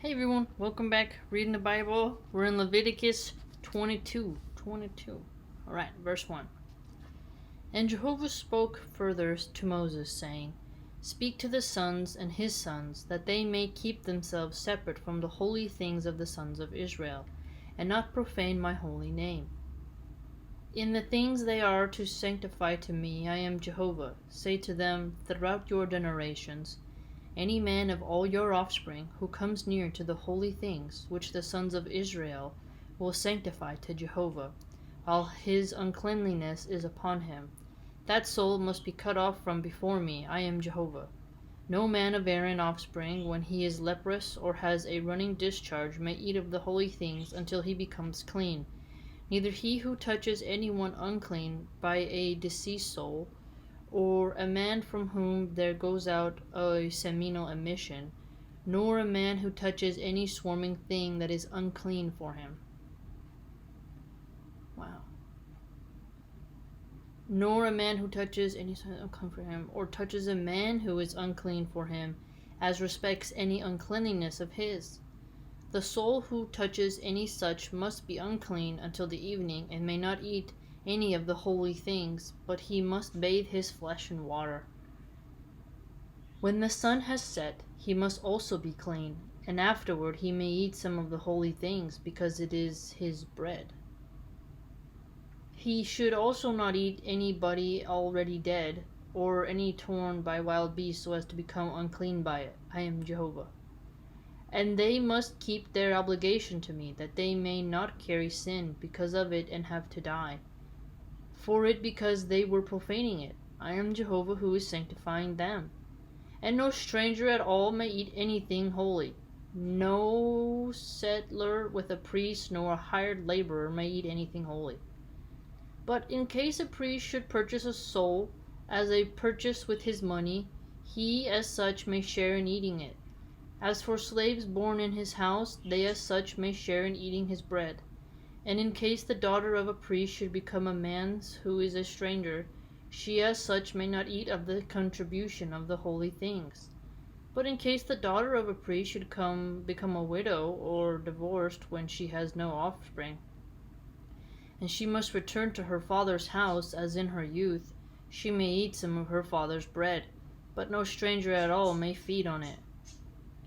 Hey everyone, welcome back. Reading the Bible. We're in Leviticus 22. Alright, verse 1. And Jehovah spoke further to Moses, saying, Speak to the sons and his sons, that they may keep themselves separate from the holy things of the sons of Israel, and not profane my holy name. In the things they are to sanctify to me, I am Jehovah. Say to them throughout your generations, any man of all your offspring who comes near to the holy things which the sons of Israel will sanctify to Jehovah, while his uncleanliness is upon him, that soul must be cut off from before me. I am Jehovah. No man of Aaron's offspring, when he is leprous or has a running discharge, may eat of the holy things until he becomes clean. Neither he who touches anyone unclean by a deceased soul, or a man from whom there goes out a seminal emission, nor a man who touches any swarming thing that is unclean for him. Wow. Nor a man who touches any unclean for him, or touches a man who is unclean for him, as respects any uncleanliness of his. The soul who touches any such must be unclean until the evening, and may not eat any of the holy things, but he must bathe his flesh in water. When the sun has set, he must also be clean, and afterward he may eat some of the holy things, because it is his bread. He should also not eat any body already dead, or any torn by wild beasts so as to become unclean by it. I am Jehovah. And they must keep their obligation to me, that they may not carry sin because of it and have to die for it, because they were profaning it. I am Jehovah who is sanctifying them. And no stranger at all may eat anything holy. No settler with a priest nor a hired laborer may eat anything holy. But in case a priest should purchase a soul as a purchase with his money, he as such may share in eating it. As for slaves born in his house, they as such may share in eating his bread. And in case the daughter of a priest should become a man's who is a stranger, she as such may not eat of the contribution of the holy things. But in case the daughter of a priest should become a widow or divorced when she has no offspring, and she must return to her father's house as in her youth, she may eat some of her father's bread, but no stranger at all may feed on it.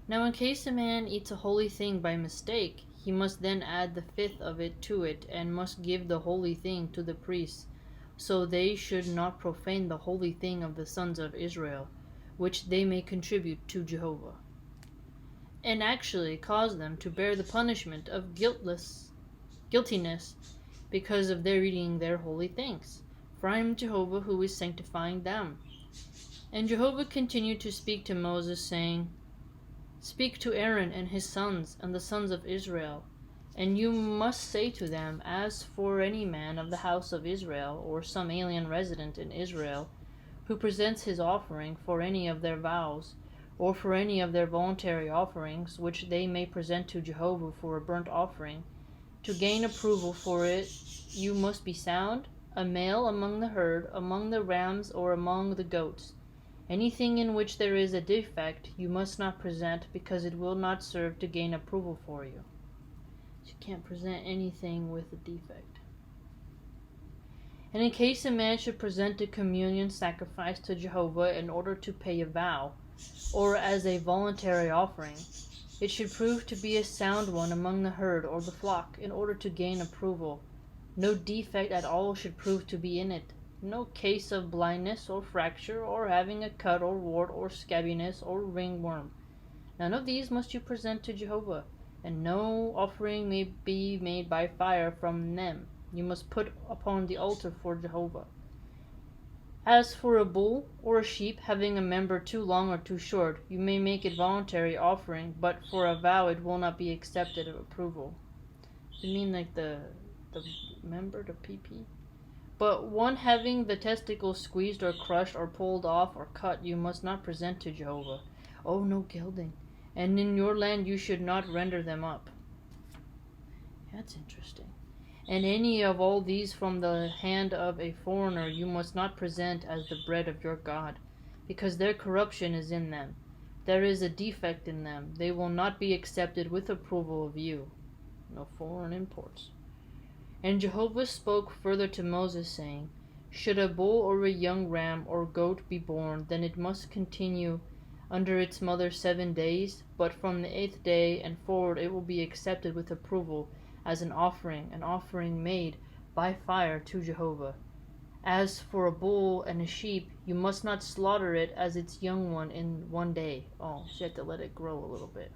Now in case a man eats a holy thing by mistake, he must then add the fifth of it to it, and must give the holy thing to the priests, so they should not profane the holy thing of the sons of Israel, which they may contribute to Jehovah, and actually cause them to bear the punishment of guiltiness because of their eating their holy things. For I am Jehovah who is sanctifying them. And Jehovah continued to speak to Moses, saying, Speak to Aaron and his sons and the sons of Israel, and you must say to them, As for any man of the house of Israel, or some alien resident in Israel, who presents his offering for any of their vows, or for any of their voluntary offerings, which they may present to Jehovah for a burnt offering, to gain approval for it, you must be sound, a male among the herd, among the rams, or among the goats. Anything in which there is a defect you must not present, because it will not serve to gain approval for you. So you can't present anything with a defect. And in case a man should present a communion sacrifice to Jehovah in order to pay a vow, or as a voluntary offering, it should prove to be a sound one among the herd or the flock, in order to gain approval. No defect at all should prove to be in it. No case of blindness or fracture, or having a cut or wart or scabbiness or ringworm. None of these must you present to Jehovah, and no offering may be made by fire from them. You must put upon the altar for Jehovah. As for a bull or a sheep having a member too long or too short, you may make it voluntary offering, but for a vow it will not be accepted of approval. You mean like the member, the PP? But one having the testicles squeezed or crushed or pulled off or cut you must not present to Jehovah. Oh, no gelding. And in your land you should not render them up. That's interesting. And any of all these from the hand of a foreigner you must not present as the bread of your God, because their corruption is in them. There is a defect in them. They will not be accepted with approval of you. No foreign imports. And Jehovah spoke further to Moses, saying, Should a bull or a young ram or goat be born, then it must continue under its mother 7 days, but from the 8th day and forward it will be accepted with approval as an offering made by fire to Jehovah. As for a bull and a sheep, you must not slaughter it as its young one in 1 day. Oh, so you have to let it grow a little bit.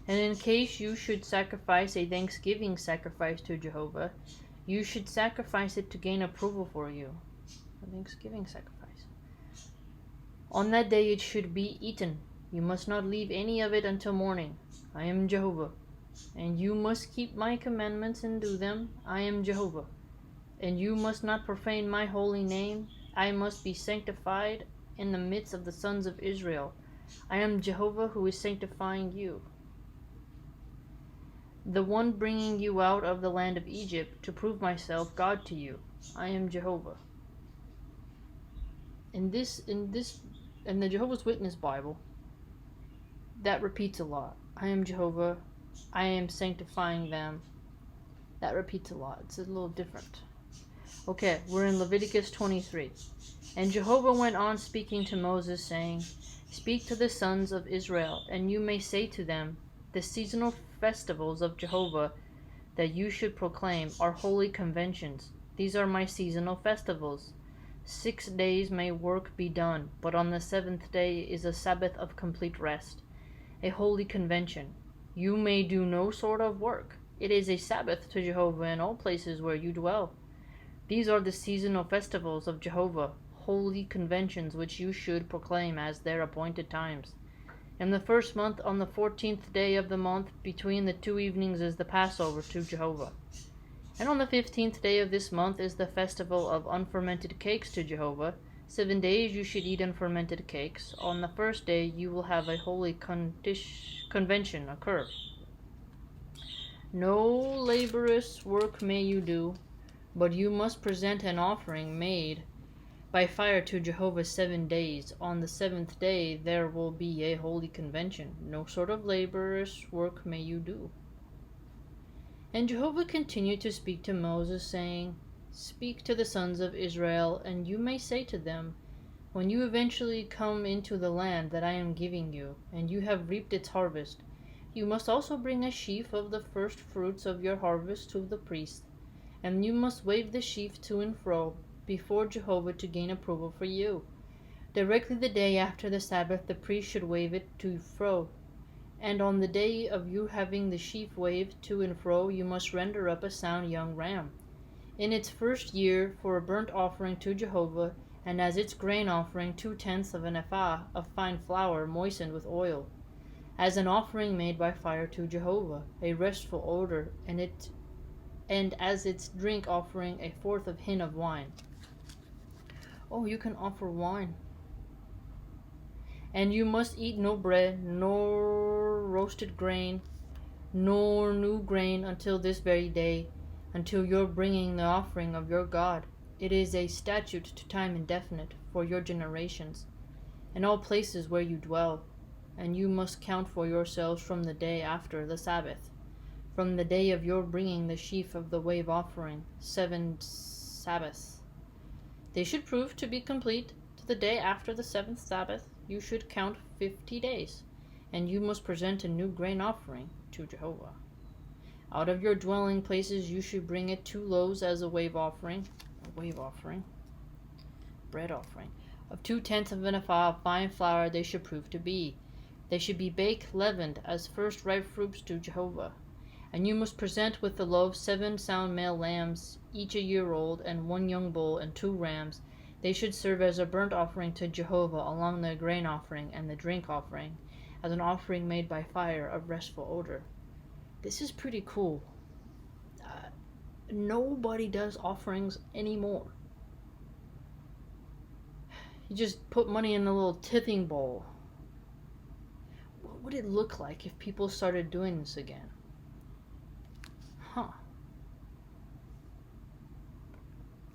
And in case you should sacrifice a thanksgiving sacrifice to Jehovah, you should sacrifice it to gain approval for you. A thanksgiving sacrifice. On that day it should be eaten. You must not leave any of it until morning. I am Jehovah. And you must keep my commandments and do them. I am Jehovah. And you must not profane my holy name. I must be sanctified in the midst of the sons of Israel. I am Jehovah who is sanctifying you, the one bringing you out of the land of Egypt, to prove myself God to you. I am Jehovah. In the Jehovah's Witness Bible, that repeats a lot. I am Jehovah. I am sanctifying them. That repeats a lot. It's a little different. Okay, we're in Leviticus 23. And Jehovah went on speaking to Moses, saying, Speak to the sons of Israel, and you may say to them, The seasonal festivals of Jehovah that you should proclaim are holy conventions. These are my seasonal festivals. 6 days may work be done, but on the 7th day is a Sabbath of complete rest, a holy convention. You may do no sort of work. It is a Sabbath to Jehovah in all places where you dwell. These are the seasonal festivals of Jehovah, holy conventions which you should proclaim as their appointed times. In the 1st month, on the 14th day of the month, between the 2 evenings is the Passover to Jehovah. And on the 15th day of this month is the festival of unfermented cakes to Jehovah. 7 days you should eat unfermented cakes. On the 1st day you will have a holy convention occur. No laborious work may you do, but you must present an offering made by fire to Jehovah 7 days. On the 7th day there will be a holy convention. No sort of laborious work may you do. And Jehovah continued to speak to Moses, saying, Speak to the sons of Israel, and you may say to them, When you eventually come into the land that I am giving you, and you have reaped its harvest, you must also bring a sheaf of the first fruits of your harvest to the priest, and you must wave the sheaf to and fro before Jehovah to gain approval for you. Directly the day after the Sabbath the priest should wave it to and fro, and on the day of you having the sheaf waved to and fro you must render up a sound young ram, in its 1st year, for a burnt offering to Jehovah, and as its grain offering 2/10 of an ephah of fine flour moistened with oil, as an offering made by fire to Jehovah, a restful odor, and as its drink offering 1/4 of hin of wine. Oh, you can offer wine. And you must eat no bread, nor roasted grain, nor new grain until this very day, until your bringing the offering of your God. It is a statute to time indefinite for your generations, in all places where you dwell, and you must count for yourselves from the day after the Sabbath, from the day of your bringing the sheaf of the wave offering, 7 Sabbaths. They should prove to be complete. To the day after the 7th Sabbath you should count 50 days, and you must present a new grain offering to Jehovah. Out of your dwelling places you should bring it 2 loaves as a bread offering, of 2/10 of an ephah of fine flour they should prove to be. They should be baked leavened as first ripe fruits to Jehovah. And you must present with the loaves 7 sound male lambs, each a year old, and 1 young bull, and 2 rams. They should serve as a burnt offering to Jehovah along the grain offering and the drink offering, as an offering made by fire of restful odor. This is pretty cool. Nobody does offerings anymore. You just put money in a little tithing bowl. What would it look like if people started doing this again?